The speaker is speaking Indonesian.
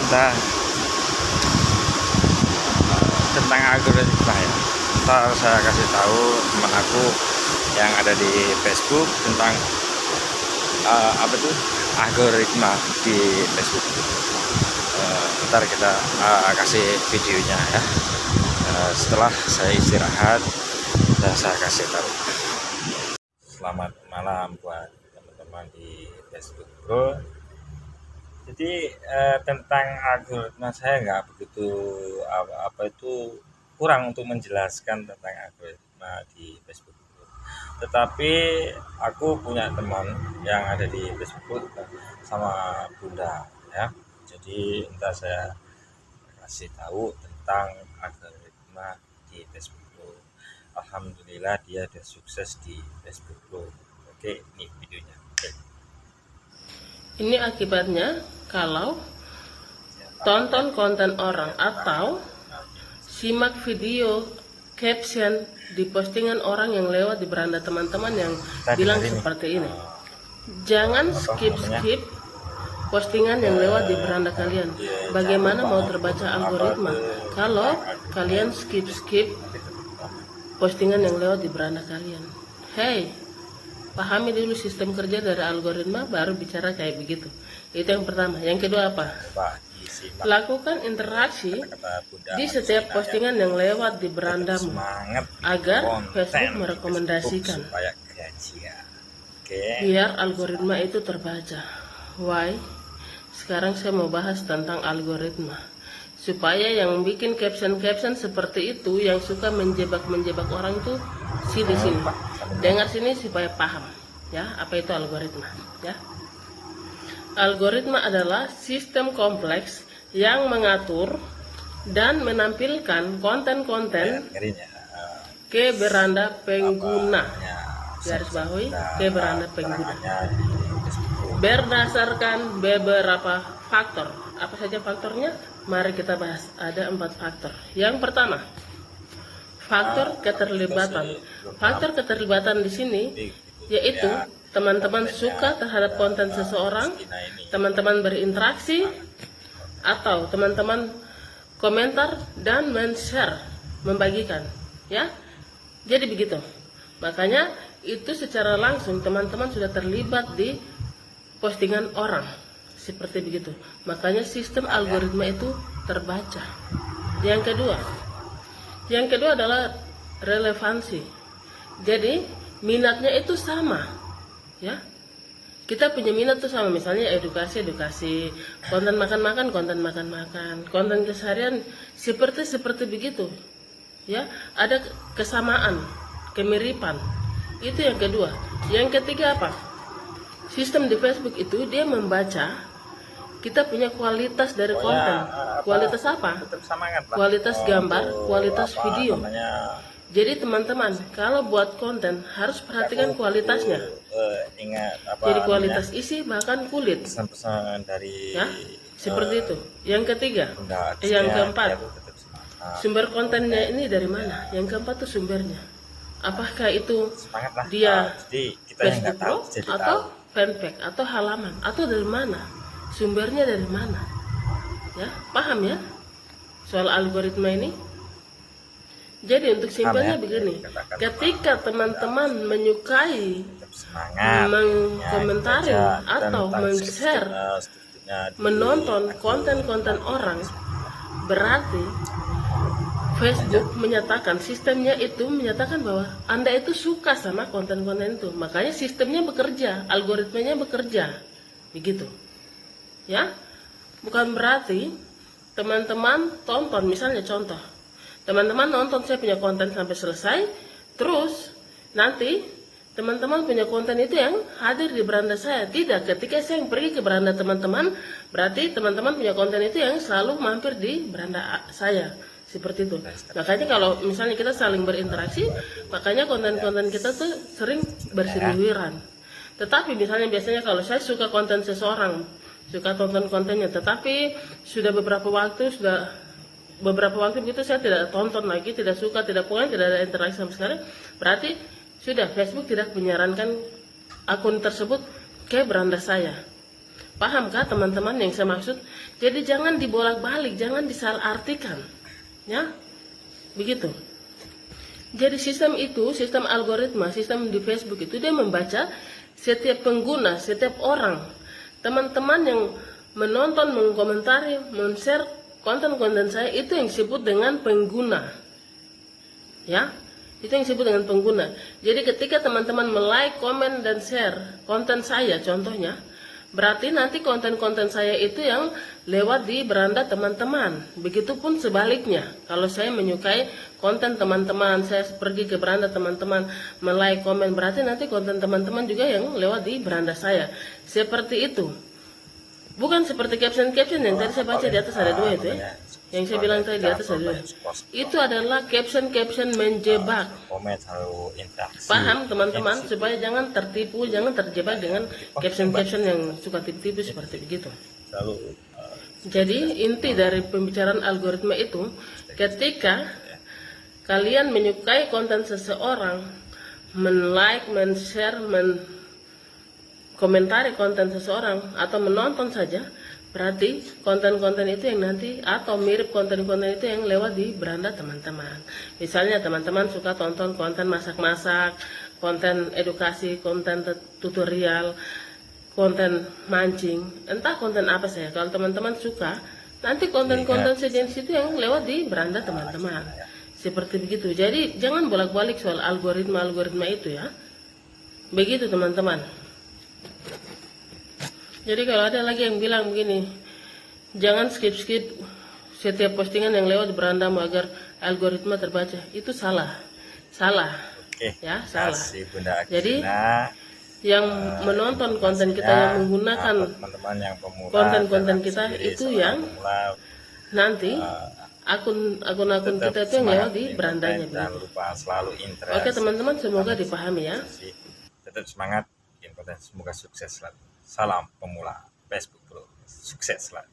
kita tentang algoritma ya. Ntar saya kasih tahu teman aku yang ada di Facebook tentang apa tuh algoritma di Facebook. Ntar kita kasih videonya ya. Setelah saya istirahat dan saya kasih tahu. Selamat malam buat teman-teman di Facebook Bro. Jadi tentang algoritma saya nggak begitu apa itu kurang untuk menjelaskan tentang algoritma di Facebook. Tetapi aku punya teman yang ada di Facebook sama Bunda ya. Jadi entah saya kasih tahu tentang algoritma di Facebook. Alhamdulillah dia udah sukses di Facebook Bro. Oke, ini videonya. Oke. Ini akibatnya kalau tonton konten orang atau simak video caption di postingan orang yang lewat di beranda teman-teman yang bilang seperti ini. Jangan skip postingan yang lewat di beranda kalian. Bagaimana mau terbaca algoritma kalau kalian skip postingan yang lewat di beranda kalian? Hey, pahami dulu sistem kerja dari algoritma baru bicara kayak begitu. Itu yang pertama. Yang kedua apa? Lakukan interaksi di setiap postingan yang lewat di berandamu agar Facebook merekomendasikan biar algoritma itu terbaca. Why? Sekarang saya mau bahas tentang algoritma supaya yang bikin caption seperti itu yang suka menjebak orang itu di sini. Dengar sini supaya paham ya apa itu algoritma ya. Algoritma adalah sistem kompleks yang mengatur dan menampilkan konten-konten ke beranda pengguna. Garis bawahi ke beranda pengguna berdasarkan beberapa faktor. Apa saja faktornya? Mari kita bahas. Ada 4 faktor. Yang pertama, faktor keterlibatan. Faktor keterlibatan di sini yaitu teman-teman suka terhadap konten seseorang, teman-teman berinteraksi, atau teman-teman komentar dan men-share, membagikan, ya. Jadi begitu. Makanya itu secara langsung teman-teman sudah terlibat di postingan orang. Seperti begitu. Makanya sistem algoritma itu terbaca. Yang kedua adalah relevansi. Jadi minatnya itu sama, ya. Kita punya minat tuh sama, misalnya edukasi, konten makan, konten keseharian seperti begitu, ya. Ada kesamaan, kemiripan. Itu yang kedua. Yang ketiga apa? Sistem di Facebook itu dia membaca kita punya kualitas dari konten. Kualitas apa? Kualitas gambar, kualitas video. Jadi teman-teman, kalau buat konten harus perhatikan kualitasnya. Jadi kualitas isi bahkan kulit. Pesan-pesan dari ya, seperti itu. Yang ketiga, yang keempat, sumber kontennya ini dari mana? Yang keempat tuh sumbernya. Apakah itu dia Facebook Pro atau fanpage atau halaman atau dari mana? Sumbernya dari mana? Ya, paham ya soal algoritma ini? Jadi untuk simpelnya begini, ketika teman-teman menyukai, mengkomentari atau men-share, menonton konten-konten orang, berarti Facebook menyatakan, sistemnya itu menyatakan bahwa Anda itu suka sama konten-konten itu. Makanya sistemnya bekerja, algoritmanya bekerja. Begitu. Ya. Bukan berarti teman-teman tonton, misalnya contoh. Teman-teman nonton saya punya konten sampai selesai, terus nanti teman-teman punya konten itu yang hadir di beranda saya. Tidak, ketika saya pergi ke beranda teman-teman, berarti teman-teman punya konten itu yang selalu mampir di beranda saya. Seperti itu. Makanya kalau misalnya kita saling berinteraksi, makanya konten-konten kita tuh sering berseliweran. Tetapi misalnya biasanya kalau saya suka konten seseorang, suka tonton kontennya, tetapi sudah beberapa waktu begitu saya tidak tonton lagi, tidak suka, tidak ada interaksi sama sekali, berarti sudah Facebook tidak menyarankan akun tersebut ke beranda saya. Pahamkah teman-teman yang saya maksud? Jadi jangan dibolak-balik, jangan disalahartikan. Ya, begitu. Jadi sistem itu, sistem algoritma, sistem di Facebook itu dia membaca setiap pengguna, setiap orang. Teman-teman yang menonton, mengkomentari, men-share konten-konten saya, itu yang disebut dengan pengguna. Ya, itu yang disebut dengan pengguna. Jadi ketika teman-teman like, komen, dan share konten saya contohnya, berarti nanti konten-konten saya itu yang lewat di beranda teman-teman. Begitupun sebaliknya, kalau saya menyukai konten teman-teman, saya pergi ke beranda teman-teman, like, komen, berarti nanti konten teman-teman juga yang lewat di beranda saya. Seperti itu. Bukan seperti caption-caption yang tadi saya baca di atas ada 2 itu ya. Yang saya bilang tadi di atas ada 2. Itu adalah caption-caption menjebak. Komen selalu interaksi. Paham teman-teman, supaya jangan tertipu, jangan terjebak dengan caption-caption yang suka tipu-tipu seperti begitu. Jadi inti dari pembicaraan algoritma itu, ketika kalian menyukai konten seseorang, men-like, men-share, komentari konten seseorang atau menonton saja, berarti konten-konten itu yang nanti atau mirip konten-konten itu yang lewat di beranda teman-teman. Misalnya teman-teman suka tonton konten masak-masak, konten edukasi, konten tutorial, konten mancing, entah konten apa saya. Kalau teman-teman suka, nanti konten-konten sejenis itu yang lewat di beranda teman-teman. Seperti begitu. Jadi jangan bolak-balik soal algoritma-algoritma itu ya. Begitu teman-teman. Jadi kalau ada lagi yang bilang begini, jangan skip-skip setiap postingan yang lewat berandamu agar algoritma terbaca, itu salah. Oke, Ya, salah. kasih Bunda Akina. Jadi yang menonton konten kita, yang menggunakan teman-teman yang pemula, konten-konten dan kita sendiri itu seorang yang pemula, nanti akun-akun tetap kita itu yang lewat semangat di berandanya. Jangan begitu. lupa selalu interaksi. Oke teman-teman, semoga dipahami ya. Tetap semangat bikin konten, semoga sukses selalu. Salam pemula Facebook Bro, sukses selalu.